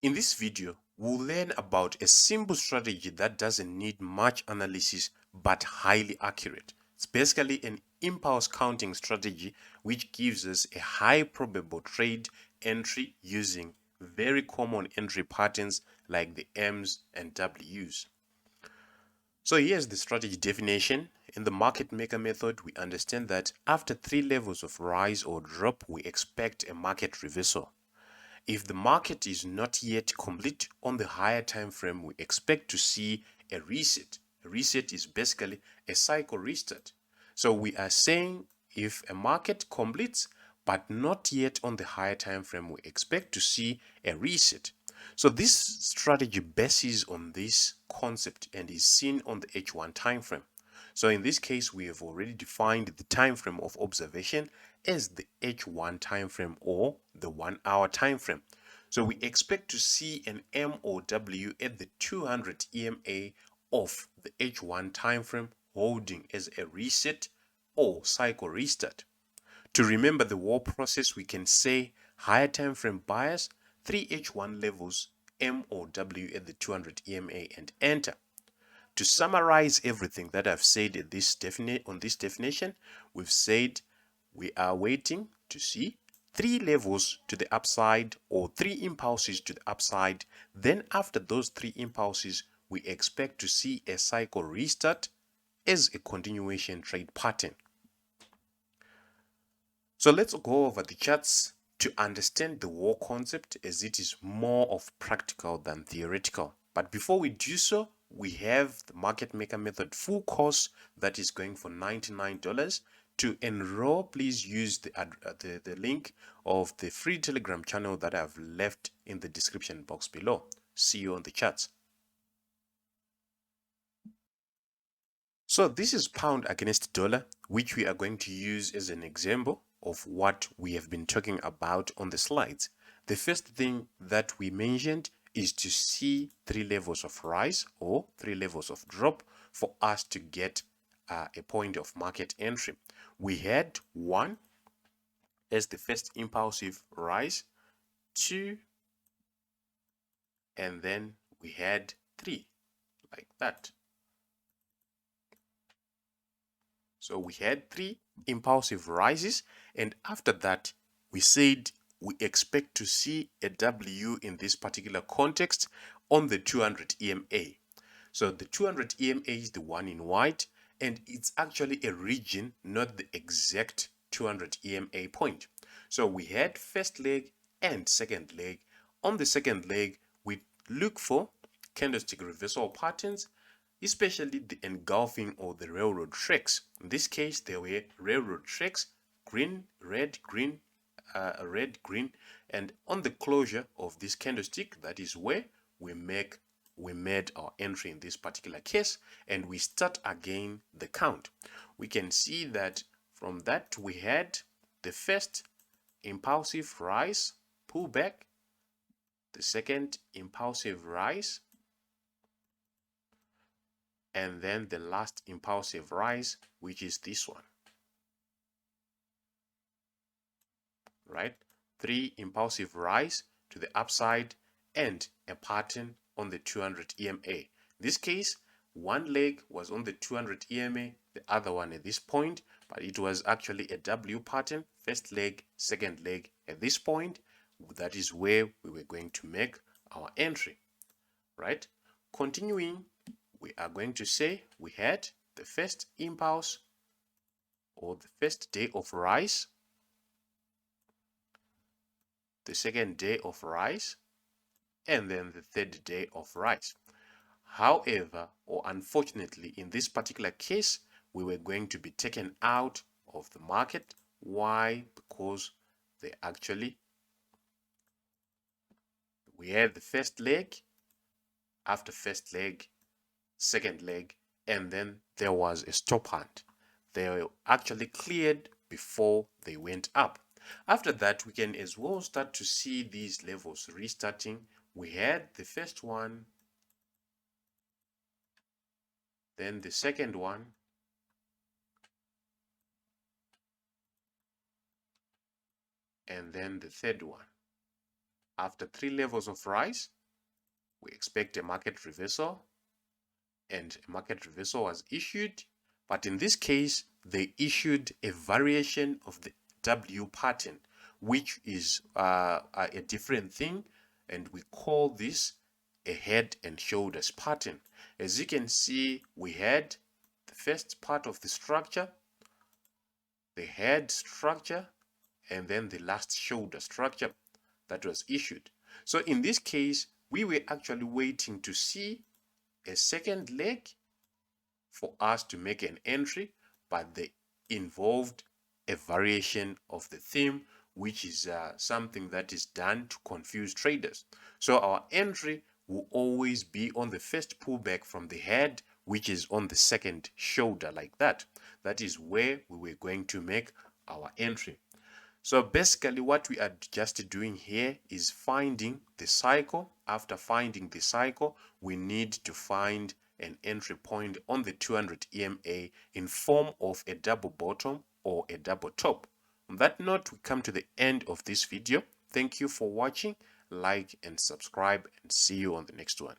In this video, we'll learn about a simple strategy that doesn't need much analysis but highly accurate. It's basically an impulse counting strategy which gives us a high probable trade entry using very common entry patterns like the M's and W's. So here's the strategy definition. In the market maker method, we understand that after 3 levels of rise or drop, we expect a market reversal. If the market is not yet complete on the higher time frame, we expect to see a reset. A reset is basically a cycle restart. So we are saying if a market completes but not yet on the higher time frame, we expect to see a reset. So this strategy bases on this concept and is seen on the H1 time frame. So in this case, we have already defined the time frame of observation as the H1 time frame or the 1 hour time frame. So we expect to see an MOW at the 200 EMA of the H1 time frame holding as a reset or cycle restart. To remember the war process, we can say higher time frame buyers, 3 H1 levels, MOW at the 200 EMA and enter. To summarize everything that I've said at this on this definition, we've said we are waiting to see 3 levels to the upside or 3 impulses to the upside. Then after those 3 impulses, we expect to see a cycle restart as a continuation trade pattern. So let's go over the charts to understand the war concept, as it is more of practical than theoretical. But before we do so, we have the market maker method full course that is going for $99. To enroll, please use the link of the free Telegram channel that I've left in the description box below. See you on the charts. So this is pound against dollar, which we are going to use as an example of what we have been talking about on the slides. The first thing that we mentioned is to see 3 levels of rise or 3 levels of drop for us to get a point of market entry. We had 1 as the first impulsive rise, 2, and then we had 3 like that. So we had 3 impulsive rises, and after that we said we expect to see a W in this particular context on the 200 EMA. So the 200 EMA is the one in white, and it's actually a region, not the exact 200 EMA point. So we had first leg and second leg. On the second leg, we look for candlestick reversal patterns, especially the engulfing or the railroad tracks. In this case, there were railroad tracks, green, red, green, red, green, and on the closure of this candlestick, that is where we made our entry in this particular case, and we start again the count. We can see that from that we had the first impulsive rise, pullback, the second impulsive rise, and then the last impulsive rise, which is this one, right? 3 impulsive rise to the upside and a pattern on the 200 EMA. In this case, one leg was on the 200 EMA, the other one at this point, but it was actually a W pattern, first leg, second leg at this point. That is where we were going to make our entry, right? Continuing, we are going to say we had the first impulse or the first day of rise, the second day of rise, and then the third day of rise. However, or unfortunately, in this particular case, we were going to be taken out of the market. Why? Because we had the first leg, after first leg, second leg, and then there was a stop hunt. They were actually cleared before they went up. After that, we can as well start to see these levels restarting. We had the first one, then the second one, and then the third one. After 3 levels of rise, we expect a market reversal, and a market reversal was issued. But in this case, they issued a variation of the W pattern, which is a different thing, and we call this a head and shoulders pattern. As you can see, we had the first part of the structure, the head structure, and then the last shoulder structure that was issued. So in this case, we were actually waiting to see a second leg for us to make an entry, but they involved a variation of the theme, which is something that is done to confuse traders. So our entry will always be on the first pullback from the head, which is on the second shoulder, like that. That is where we were going to make our entry. So basically what we are just doing here is finding the cycle. After finding the cycle, we need to find an entry point on the 200 EMA in form of a double bottom or a double top. On that note, we come to the end of this video. Thank you for watching. Like and subscribe, and see you on the next one.